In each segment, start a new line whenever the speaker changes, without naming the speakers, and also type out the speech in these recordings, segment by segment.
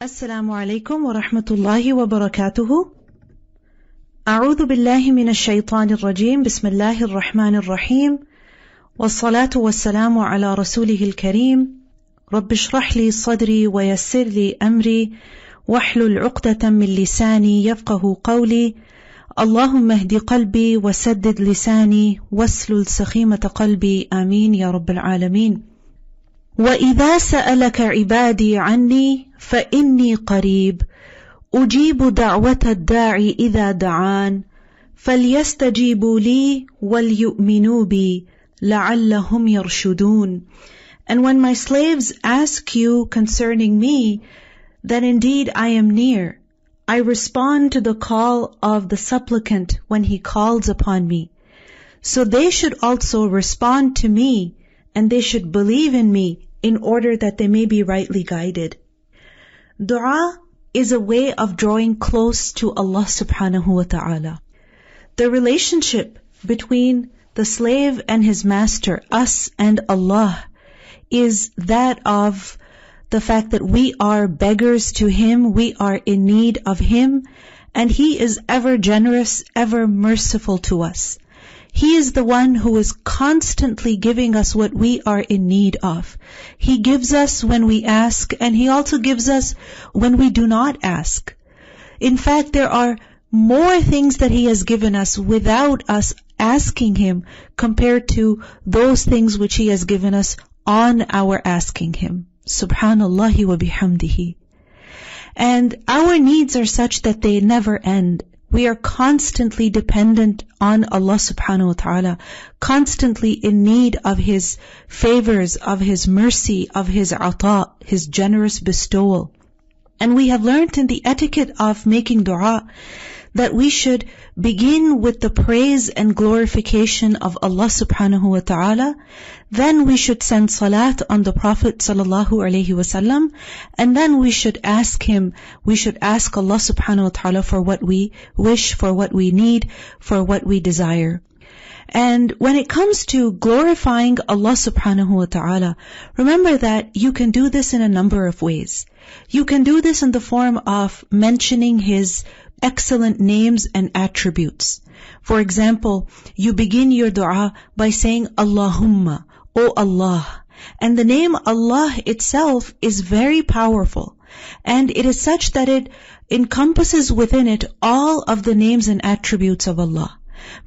السلام علیکم ورحمۃ اللہ وبرکاتہ. اعوذ باللہ من الشیطان الرجیم. بسم اللہ الرحمن الرحیم. والصلاة والسلام علی رسولہ الکریم. رب اشرح لی صدری ویسر لی امری واحلل عقدۃ من لسانی یفقهوا قولی. اللهم اهد قلبی وسدد لسانی واسلل سخیمۃ قلبی. آمین یا رب العالمین. وَإِذَا سَأَلَكَ عِبَادِي عَنِّي فَإِنِّي قَرِيبٌ أُجِيبُ دَعْوَةَ الدَّاعِ إِذَا دَعَانِ فَلْيَسْتَجِيبُوا لِي وَلْيُؤْمِنُوا بِي لَعَلَّهُمْ يَرْشُدُونَ. And when my slaves ask you concerning me, then indeed I am near. I respond to the call of the supplicant when he calls upon me. So they should also respond to me, and they should believe in me in order that they may be rightly guided. Dua is a way of drawing close to Allah subhanahu wa ta'ala. The relationship between the slave and his master, us and Allah, is that of the fact that we are beggars to Him, we are in need of Him, and He is ever generous, ever merciful to us. He is the one who is constantly giving us what we are in need of. He gives us when we ask, and He also gives us when we do not ask. In fact, there are more things that He has given us without us asking Him compared to those things which He has given us on our asking Him. Subhanallahi wa bihamdihi. And our needs are such that they never end. We are constantly dependent on Allah subhanahu wa ta'ala, constantly in need of His favors, of His mercy, of His ata, His generous bestowal. And we have learned in the etiquette of making dua that we should begin with the praise and glorification of Allah subhanahu wa ta'ala. Then we should send salat on the Prophet sallallahu alaihi wasallam, and then we should ask him, we should ask Allah subhanahu wa ta'ala for what we wish, for what we need, for what we desire. And when it comes to glorifying Allah subhanahu wa ta'ala, remember that you can do this in a number of ways. You can do this in the form of mentioning His excellent names and attributes. For example, you begin your dua by saying Allahumma, O Allah. And the name Allah itself is very powerful. And it is such that it encompasses within it all of the names and attributes of Allah.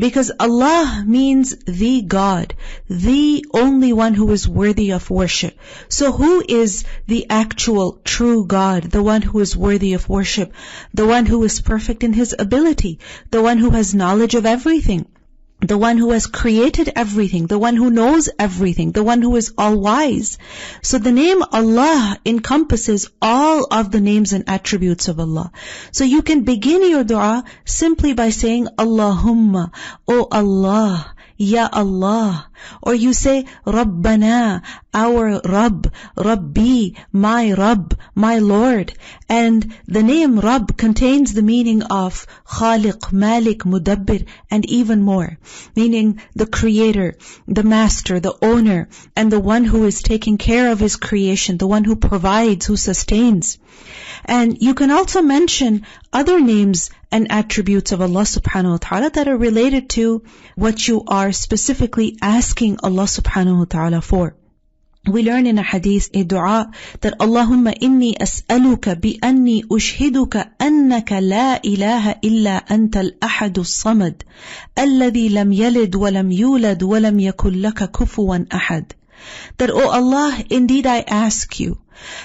Because Allah means the God, the only one who is worthy of worship. So who is the actual true God, the one who is worthy of worship, the one who is perfect in His ability, the one who has knowledge of everything, the one who has created everything, the one who knows everything, the one who is all-wise. So the name Allah encompasses all of the names and attributes of Allah. So you can begin your dua simply by saying Allahumma, O Allah, Ya Allah. Or you say Rabbana, our Rabb, Rabbi, my Rabb, my Lord. And the name Rabb contains the meaning of Khaliq, Malik, Mudabbir, and even more. Meaning the creator, the master, the owner, and the one who is taking care of His creation, the one who provides, who sustains. And you can also mention other names and attributes of Allah subhanahu wa ta'ala that are related to what you are specifically asking Allah subhanahu wa ta'ala for. We learn in a hadith, a dua, that Allahumma Ani as'aluka bi anni ushhiduka annaka la ilaha illa anta al-ahadu as-samad alladhi lam yalid wa lam yulad wa lam yakul laka kufuwan ahad. That, O Allah, indeed I ask you,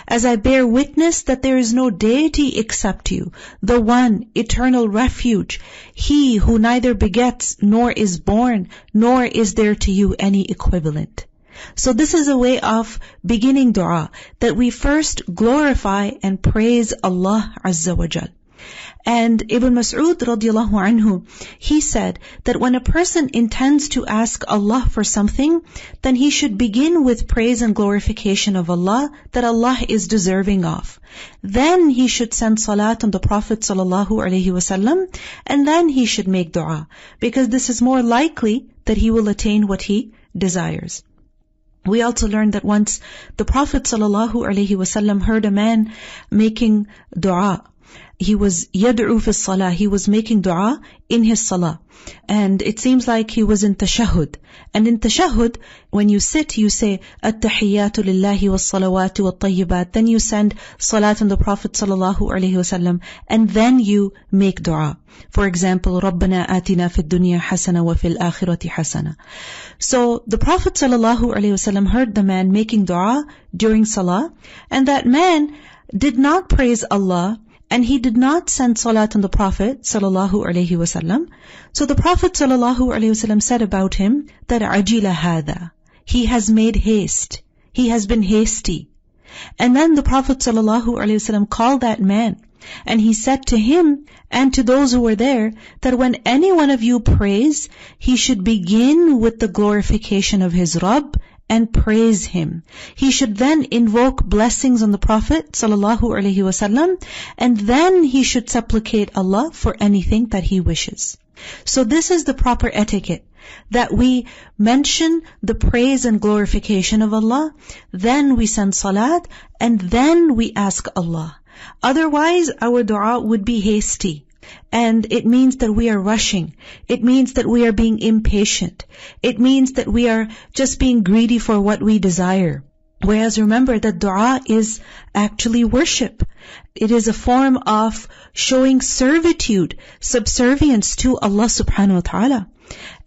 as I bear witness that there is no deity except you, the one, eternal refuge, He who neither begets nor is born, nor is there to you any equivalent. So this is a way of beginning dua, that we first glorify and praise Allah Azza wa Jal. And Ibn Mas'ud radiallahu anhu, he said that when a person intends to ask Allah for something, then he should begin with praise and glorification of Allah, that Allah is deserving of. Then he should send salat on the Prophet sallallahu alaihi wasallam, and then he should make dua, because this is more likely that he will attain what he desires. We also learned that once the Prophet ﷺ heard a man making dua. He was yad'u fi salah. He was making dua in his salah. And it seems like he was in tashahhud. And in tashahhud, when you sit, you say, At-tahiyyatu lillahi was-salawatu wat-tayyibat. Then you send salat on the Prophet ﷺ. And then you make dua. For example, Rabbana atina fid dunya hasana wa fil akhirati hasana. So the Prophet ﷺ heard the man making dua during salah. And that man did not praise Allah. And he did not send salat on the Prophet ﷺ. So the Prophet ﷺ said about him that ajila hada. He has made haste. He has been hasty. And then the Prophet ﷺ called that man. And he said to him and to those who were there that when any one of you prays, he should begin with the glorification of his Rabb and praise him. He should then invoke blessings on the Prophet ﷺ, and then he should supplicate Allah for anything that he wishes. So this is the proper etiquette, that we mention the praise and glorification of Allah, then we send salat, and then we ask Allah. Otherwise, our dua would be hasty. And it means that we are rushing. It means that we are being impatient. It means that we are just being greedy for what we desire. Whereas remember that dua is actually worship. It is a form of showing servitude, subservience to Allah subhanahu wa ta'ala.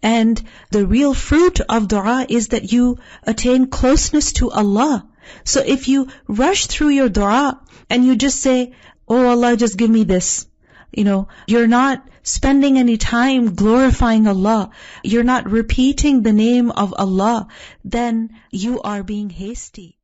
And the real fruit of dua is that you attain closeness to Allah. So if you rush through your dua and you just say, oh Allah, just give me this. You're not spending any time glorifying Allah. You're not repeating the name of Allah. Then you are being hasty.